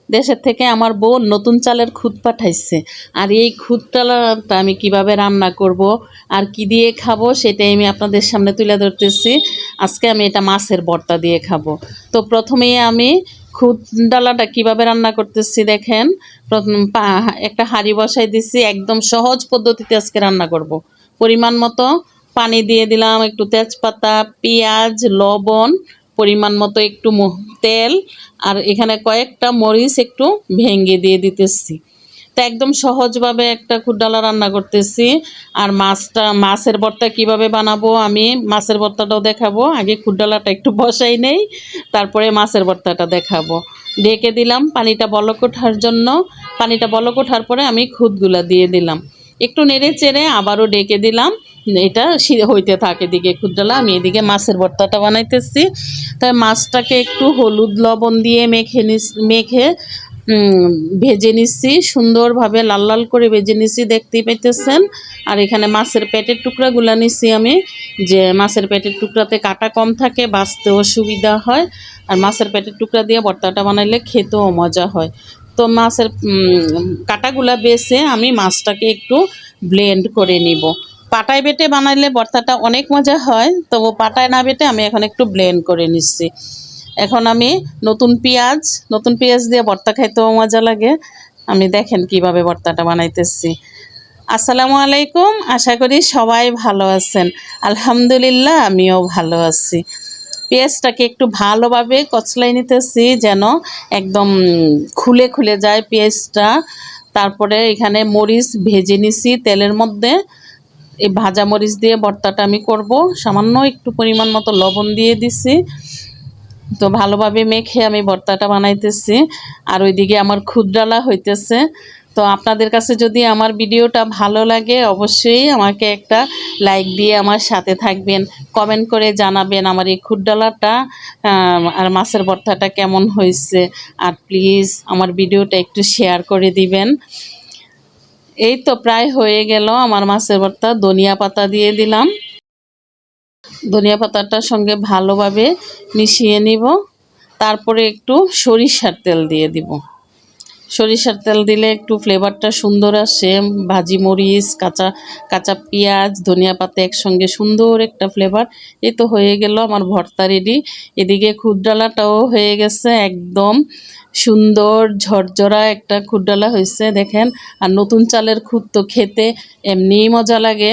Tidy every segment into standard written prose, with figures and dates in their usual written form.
দেশের থেকে আমার বোন নতুন চালের খুদ পাঠাইছে। আর এই খুদ ডালাটা আমি কিভাবে রান্না করব আর কি দিয়ে খাবো সেটাই আমি আপনাদের সামনে তুলে ধরতেছি। আজকে আমি এটা মাছের ভর্তা দিয়ে খাবো। তো প্রথমেই আমি খুদ ডালাটা কিভাবে রান্না করতেছি দেখেন। প্রথম একটা হাঁড়ি বসাই দিছি, একদম সহজ পদ্ধতিতে আজকে রান্না করব। পরিমাণ মতো পানি দিয়ে দিলাম, একটু তেজপাতা, পেঁয়াজ, লবণ, পরিমাণ মতো একটু তেল, আর এখানে কয়েকটা মরিচ একটু ভেঙে দিয়ে দিতেছি। তো একদম সহজভাবে একটা খুদ ডালা রান্না করতেছি। আর মাছের ভর্তা কিভাবে বানাবো আমি মাছের ভর্তাটাও দেখাবো। আগে খুদ ডালাটা একটু বসাই নেই, তারপরে মাছের ভর্তাটা দেখাবো। ঢেকে দিলাম পানিটা বলক ওঠার জন্য। পানিটা বলক ওঠার পরে আমি খুদগুলা দিয়ে দিলাম, একটু নেড়ে চেড়ে আবারও ডেকে দিলাম। এটা হইতে থাকে এদিকে খুদ ডালা, আমি এদিকে মাছের ভর্তাটা বানাইতেছি। তাই মাছটাকে একটু হলুদ লবণ দিয়ে মেখে ভেজে নিচ্ছি, সুন্দরভাবে লাল লাল করে ভেজে নিচ্ছি, দেখতেই পাইতেছেন। আর এখানে মাছের পেটের টুকরাগুলো নিচ্ছি আমি, যে মাছের পেটের টুকরাতে কাটা কম থাকে, বাছতেও সুবিধা হয়। আর মাছের পেটের টুকরা দিয়ে ভর্তাটা বানাইলে খেতেও মজা হয়। তো মাছের কাটাগুলা বেছে আমি মাছটাকে একটু ব্লেন্ড করে নিব। পাটায় বেটে বানাইলে ভর্তাটা অনেক মজা হয়, তবু পাটায় না বেটে আমি এখন একটু ব্লেন্ড করে নিচ্ছি। এখন আমি নতুন পেঁয়াজ দিয়ে ভর্তা খাইতেও মজা লাগে। আমি দেখেন কিভাবে ভর্তাটা বানাইতেছি। আসসালামু আলাইকুম, আশা করি সবাই ভালো আছেন। আলহামদুলিল্লাহ আমিও ভালো আছি। পেঁয়াজটাকে একটু ভালোভাবে কচলাই নিতেছি যেন একদম খুলে খুলে যায় পেঁয়াজটা। তারপরে এখানে মরিচ ভেজে নিছি তেলের মধ্যে। এই ভাজা মরিচ দিয়ে ভর্তাটা আমি করব। সামান্য একটু পরিমাণ মতো লবণ দিয়ে দিছি। তো ভালোভাবে মেখে আমি ভর্তাটা বানাইতেছি। আর ওইদিকে আমার খুদ ডালা হইতেছে। তো আপনাদের কাছে যদি আমার ভিডিওটা ভালো লাগে অবশ্যই আমাকে একটা লাইক দিয়ে আমার সাথে থাকবেন, কমেন্ট করে জানাবেন আমার এই খুদ ডালাটা আর মাছের ভর্তাটা কেমন হয়েছে। আর প্লিজ আমার ভিডিওটা একটু শেয়ার করে দিবেন। এই তো প্রায় হয়ে গেল আমার মাছের ভর্তা। ধনিয়া পাতা দিয়ে দিলাম, ধনিয়া পাতাটার সঙ্গে ভালোভাবে মিশিয়ে নিব। তারপরে একটু সরিষার তেল দিয়ে দিব। সরিষার তেল দিলে একটু ফ্লেভারটা সুন্দর আসে। ভাজি মরিচ, কাঁচা কাঁচা পেঁয়াজ, ধনিয়া পাতা একসঙ্গে সুন্দর একটা ফ্লেভার। এই তো হয়ে গেল আমার ভর্তা রেডি। এদিকে খুদ ডালাটাও হয়ে গেছে, একদম সুন্দর ঝরঝরা একটা খুদ ডালা হয়েছে দেখেন। আর নতুন চালের খুদ তো খেতে এমনিই মজা লাগে,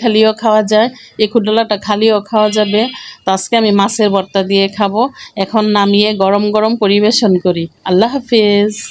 খালিও খাওয়া যায়। এই খুদ ডালাটা খালিও খাওয়া যাবে। তো আজকে আমি মাছের ভর্তা দিয়ে খাবো। এখন নামিয়ে গরম গরম পরিবেশন করি। আল্লাহ হাফেজ।